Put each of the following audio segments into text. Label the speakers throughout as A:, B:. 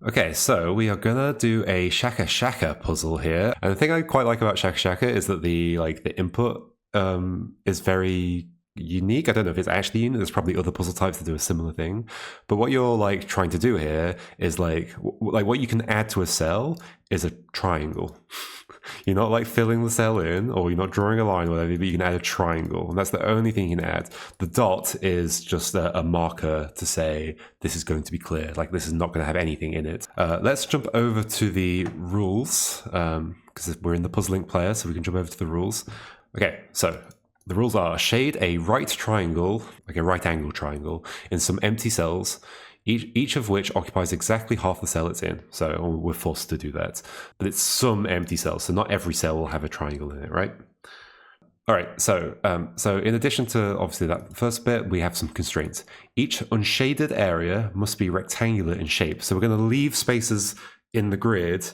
A: Okay, so we are gonna do a Shakashaka puzzle here, and the thing I quite like about Shakashaka is that the input is very unique. I don't know if it's actually unique. There's probably other puzzle types that do a similar thing, but what you're like trying to do here is like what you can add to a cell is a triangle. You're not like filling the cell in, or you're not drawing a line or whatever, but you can add a triangle, and that's the only thing you can add. The dot is just a marker to say this is going to be clear, like this is not going to have anything in it. Let's jump over to the rules, because we're in the puzzling player, so we can jump over to the rules. Okay, so the rules are shade a right triangle, like a right angle triangle, in some empty cells, each of which occupies exactly half the cell it's in. So we're forced to do that. But it's some empty cells, so not every cell will have a triangle in it, right? All right, so in addition to obviously that first bit, we have some constraints. Each unshaded area must be rectangular in shape. So we're going to leave spaces in the grid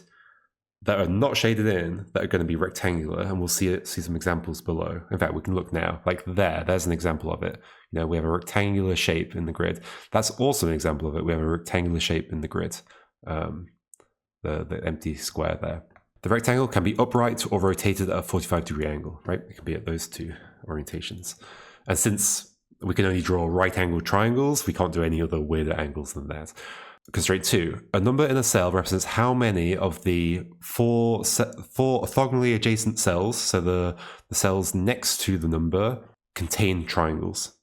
A: that are not shaded in that are going to be rectangular, and we'll see some examples below. In fact, we can look now, like there's an example of it. You know, we have a rectangular shape in the grid. That's also an example of it. We have a rectangular shape in the grid, the empty square there. The rectangle can be upright or rotated at a 45-degree angle, right? It can be at those two orientations. And since we can only draw right-angled triangles, we can't do any other weirder angles than that. Constraint 2. A number in a cell represents how many of the four orthogonally adjacent cells, so the cells next to the number, contain triangles.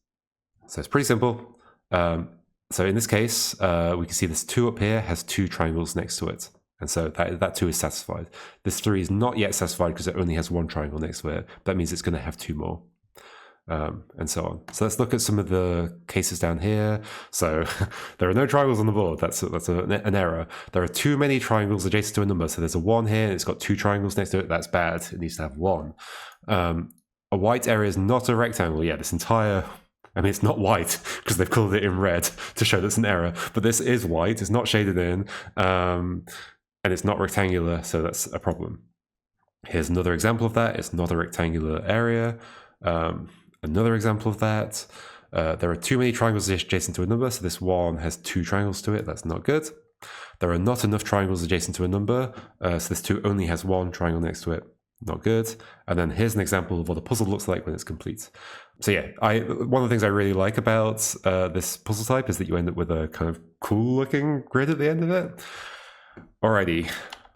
A: So it's pretty simple. So in this case, we can see this 2 up here has 2 triangles next to it. And so that 2 is satisfied. This 3 is not yet satisfied because it only has 1 triangle next to it. That means it's going to have 2 more. And so on. So let's look at some of the cases down here. So there are no triangles on the board. That's an error. There are too many triangles adjacent to a number. So there's a 1 here, and it's got 2 triangles next to it. That's bad. It needs to have 1. A white area is not a rectangle. Yeah, this entire... I mean, it's not white because they've colored it in red to show that's an error. But this is white. It's not shaded in. And it's not rectangular, so that's a problem. Here's another example of that. It's not a rectangular area. Another example of that, there are too many triangles adjacent to a number, so this 1 has 2 triangles to it. That's not good. There are not enough triangles adjacent to a number, so this 2 only has 1 triangle next to it. Not good. And then here's an example of what a puzzle looks like when it's complete. So yeah, one of the things I really like about this puzzle type is that you end up with a kind of cool-looking grid at the end of it. Alrighty.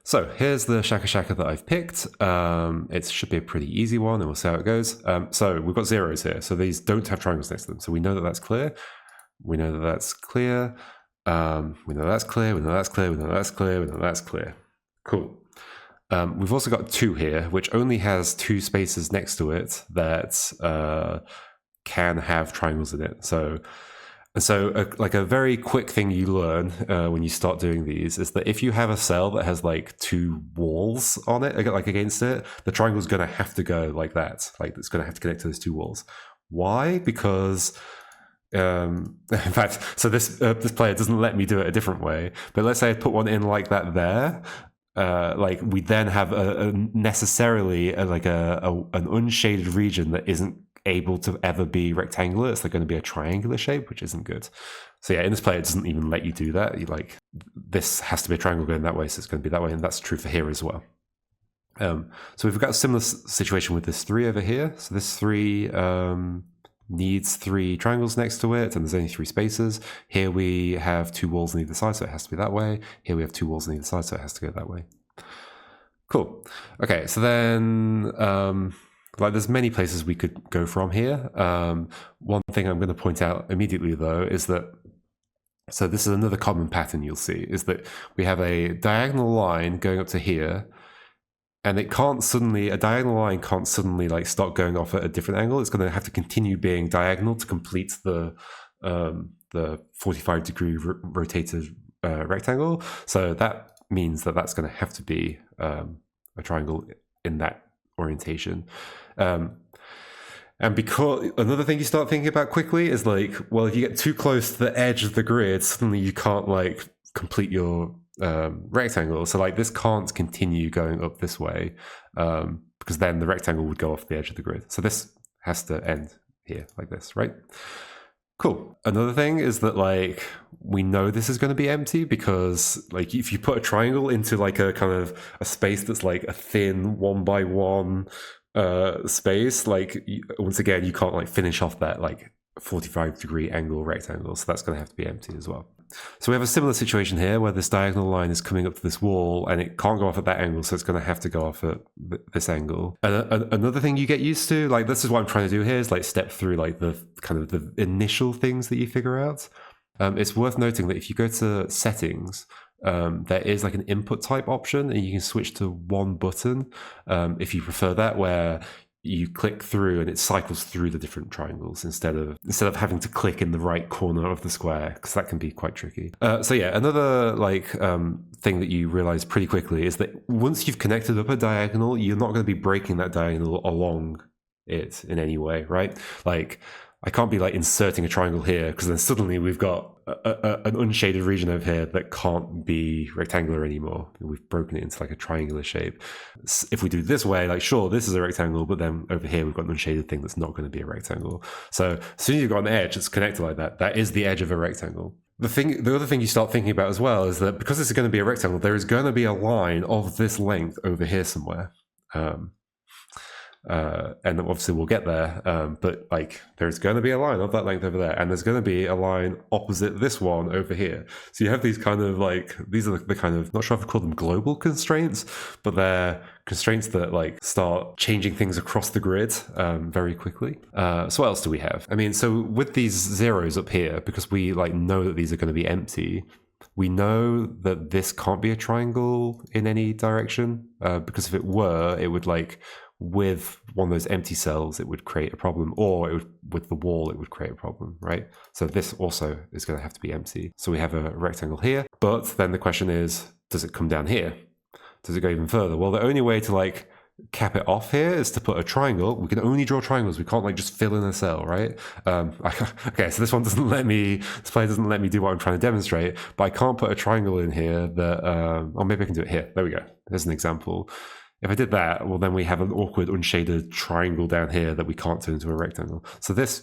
A: So here's the Shakashaka that I've picked. It should be a pretty easy one, and we'll see how it goes. So we've got zeros here. So these don't have triangles next to them. So we know that that's clear. We know that that's clear. We know that's clear. We know that's clear. We know that's clear. We know that's clear. Cool. We've also got 2 here, which only has 2 spaces next to it that can have triangles in it. So a very quick thing you learn when you start doing these is that if you have a cell that has like 2 walls on it, like against it, the triangle is going to have to go like that. Like it's going to have to connect to those 2 walls. Why? Because in fact, so this player doesn't let me do it a different way. But let's say I put one in like that there. Like we then have necessarily an unshaded region that isn't able to ever be rectangular. It's like going to be a triangular shape, which isn't good. So yeah, in this play, it doesn't even let you do that. This has to be a triangle going that way, so it's going to be that way, and that's true for here as well. So we've got a similar situation with this 3 over here. So this 3 needs 3 triangles next to it, and there's only 3 spaces. Here we have 2 walls on either side, so it has to be that way. Here we have 2 walls on either side, so it has to go that way. Cool. Okay, so then there's many places we could go from here. One thing I'm going to point out immediately, though, is that, so this is another common pattern you'll see, is that we have a diagonal line going up to here, and a diagonal line can't suddenly like start going off at a different angle. It's going to have to continue being diagonal to complete the 45-degree rotated rectangle. So that means that that's going to have to be a triangle in that orientation. And because another thing you start thinking about quickly is like, well, if you get too close to the edge of the grid, suddenly you can't like complete your rectangle. So like this can't continue going up this way because then the rectangle would go off the edge of the grid. So this has to end here like this, right? Cool. Another thing is that like we know this is going to be empty because like if you put a triangle into like a kind of a space that's like a thin 1x1 space, like once again you can't like finish off that like 45-degree angle rectangle, so that's going to have to be empty as well. So we have a similar situation here where this diagonal line is coming up to this wall and it can't go off at that angle, so it's going to have to go off at this angle. And another thing you get used to, like this is what I'm trying to do here, is like step through like the kind of the initial things that you figure out. It's worth noting that if you go to settings, there is like an input type option and you can switch to one button if you prefer that, where you click through and it cycles through the different triangles instead of having to click in the right corner of the square, because that can be quite tricky. So yeah, another like thing that you realize pretty quickly is that once you've connected up a diagonal, you're not going to be breaking that diagonal along it in any way, right? Like I can't be like inserting a triangle here because then suddenly we've got an unshaded region over here that can't be rectangular anymore. We've broken it into like a triangular shape. If we do this way, like sure, this is a rectangle, but then over here we've got an unshaded thing that's not going to be a rectangle. So as soon as you've got an edge that's connected like that, that is the edge of a rectangle. The other thing you start thinking about as well is that because this is going to be a rectangle, there is going to be a line of this length over here somewhere. And obviously we'll get there, but like there's going to be a line of that length over there, and there's going to be a line opposite this one over here. So you have these kind of like, these are the kind of, not sure if I call them global constraints, but they're constraints that like start changing things across the grid very quickly. So what else do we have? I mean, so with these zeros up here, because we like know that these are going to be empty, we know that this can't be a triangle in any direction, because if it were, it would like, with one of those empty cells, it would create a problem, or it would, with the wall, it would create a problem, right? So this also is going to have to be empty. So we have a rectangle here, but then the question is, does it come down here? Does it go even further? Well, the only way to like cap it off here is to put a triangle. We can only draw triangles. We can't like just fill in a cell, right? Okay, so this one doesn't let me, this play doesn't let me do what I'm trying to demonstrate, but I can't put a triangle in here that, or maybe I can do it here. There we go. There's an example. If I did that, well, then we have an awkward unshaded triangle down here that we can't turn into a rectangle. So this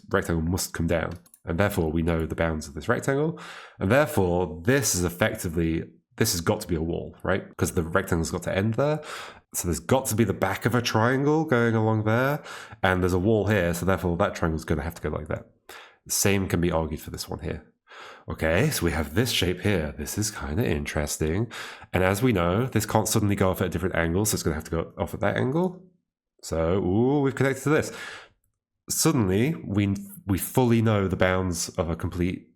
A: rectangle must come down, and therefore we know the bounds of this rectangle, and therefore this is effectively, this has got to be a wall, right? Because the rectangle's got to end there. So there's got to be the back of a triangle going along there, and there's a wall here, so therefore that triangle's going to have to go like that. The same can be argued for this one here. Okay, so we have this shape here. This is kind of interesting. And as we know, this can't suddenly go off at a different angle, so it's going to have to go off at that angle. So, ooh, we've connected to this. Suddenly, we fully know the bounds of a complete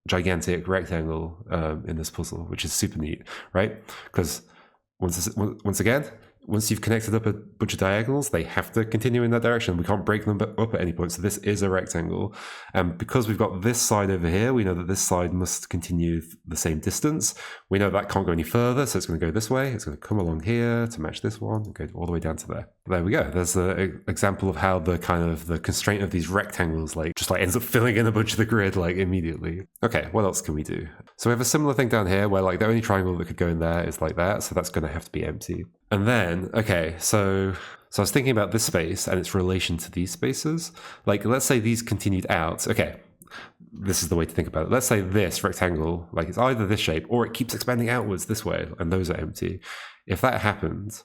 A: gigantic rectangle in this puzzle, which is super neat, right? Because once again, once you've connected up a bunch of diagonals, they have to continue in that direction. We can't break them up at any point. So this is a rectangle. And because we've got this side over here, we know that this side must continue the same distance. We know that can't go any further, so it's going to go this way. It's going to come along here to match this one and go all the way down to there. There we go. There's an example of how the kind of the constraint of these rectangles like just like ends up filling in a bunch of the grid like immediately. Okay, what else can we do? So we have a similar thing down here where like the only triangle that could go in there is like that. So that's going to have to be empty. And then, okay, so I was thinking about this space and its relation to these spaces. Like, let's say these continued out. Okay, this is the way to think about it. Let's say this rectangle, like it's either this shape or it keeps expanding outwards this way, and those are empty. If that happens,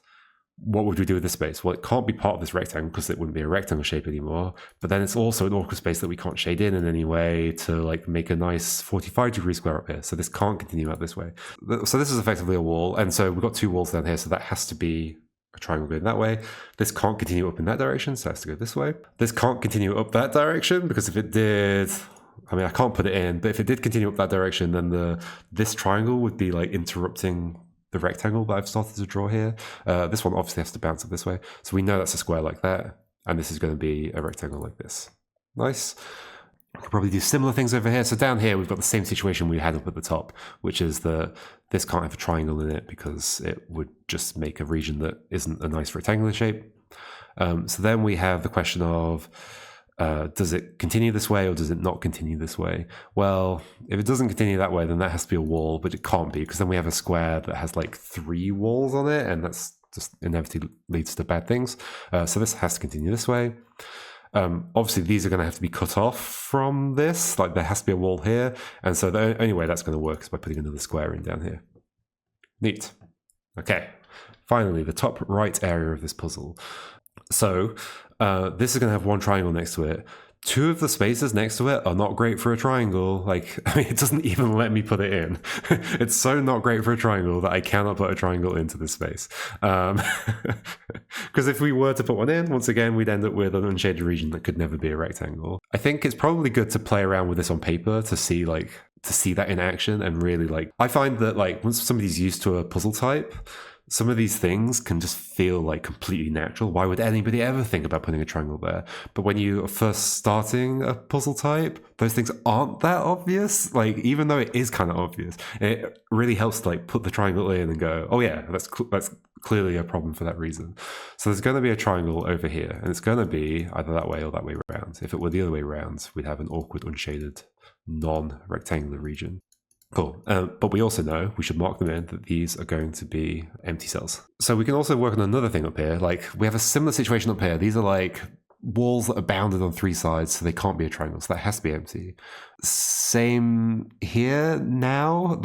A: what would we do with this space? Well, it can't be part of this rectangle because it wouldn't be a rectangle shape anymore. But then it's also an awkward space that we can't shade in any way to like make a nice 45-degree square up here. So this can't continue out this way. So this is effectively a wall. And so we've got two walls down here. So that has to be a triangle going that way. This can't continue up in that direction. So it has to go this way. This can't continue up that direction because if it did, I mean, I can't put it in, but if it did continue up that direction, then this triangle would be like interrupting the rectangle that I've started to draw here. This one obviously has to bounce up this way. So we know that's a square like that. And this is going to be a rectangle like this. Nice. I could probably do similar things over here. So down here, we've got the same situation we had up at the top, which is that this can't have a triangle in it because it would just make a region that isn't a nice rectangular shape. So then we have the question of, does it continue this way or does it not continue this way? Well, if it doesn't continue that way, then that has to be a wall, but it can't be because then we have a square that has like 3 walls on it, and that's just inevitably leads to bad things. So this has to continue this way. Obviously, these are going to have to be cut off from this. Like, there has to be a wall here. And so the only way that's going to work is by putting another square in down here. Neat. Okay. Finally, the top right area of this puzzle. So this is going to have one triangle next to it. Two of the spaces next to it are not great for a triangle. Like, I mean, it doesn't even let me put it in. It's so not great for a triangle that I cannot put a triangle into this space. Because if we were to put one in, once again, we'd end up with an unshaded region that could never be a rectangle. I think it's probably good to play around with this on paper to see that in action and really I find that once somebody's used to a puzzle type, some of these things can just feel like completely natural. Why would anybody ever think about putting a triangle there? But when you are first starting a puzzle type, those things aren't that obvious. Like, even though it is kind of obvious, it really helps to put the triangle in and go, oh yeah, that's clearly a problem for that reason. So there's going to be a triangle over here, and it's going to be either that way or that way around. If it were the other way around, we'd have an awkward, unshaded, non-rectangular region. Cool. But we also know, we should mark them in, that these are going to be empty cells. So we can also work on another thing up here. We have a similar situation up here. These are walls that are bounded on three sides, so they can't be a triangle. So that has to be empty. Same here now.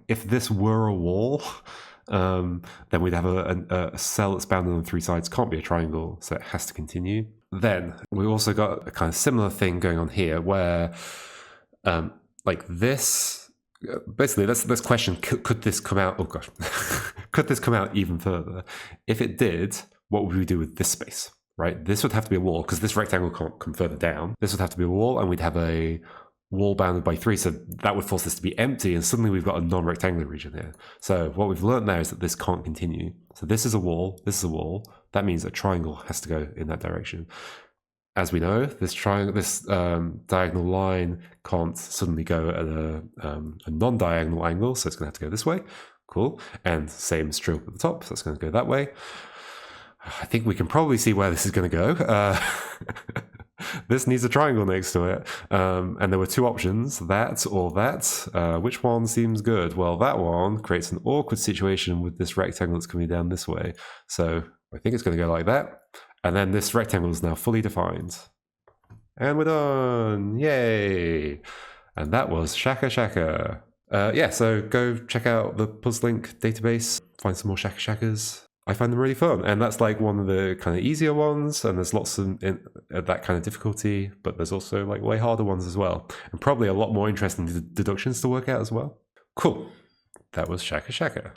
A: If this were a wall, then we'd have a cell that's bounded on three sides, can't be a triangle, so it has to continue. Then we also got a kind of similar thing going on here where this... Basically, let's question, could this come out? Oh gosh, could this come out even further? If it did, what would we do with this space, right? This would have to be a wall, because this rectangle can't come further down. This would have to be a wall, and we'd have a wall bounded by 3, so that would force this to be empty, and suddenly we've got a non-rectangular region here. So what we've learned now is that this can't continue. So this is a wall, this is a wall. That means a triangle has to go in that direction. As we know, this diagonal line can't suddenly go at a non-diagonal angle, so it's going to have to go this way. Cool. And same is true at the top, so it's going to go that way. I think we can probably see where this is going to go. This needs a triangle next to it. And there were two options, that or that. Which one seems good? Well, that one creates an awkward situation with this rectangle that's coming down this way. So I think it's going to go like that. And then this rectangle is now fully defined. And we're done! Yay! And that was Shakashaka. So go check out the Puzzlink database, find some more Shakashakas. I find them really fun. And that's one of the kind of easier ones, and there's lots of that kind of difficulty, but there's also way harder ones as well. And probably a lot more interesting deductions to work out as well. Cool. That was Shakashaka.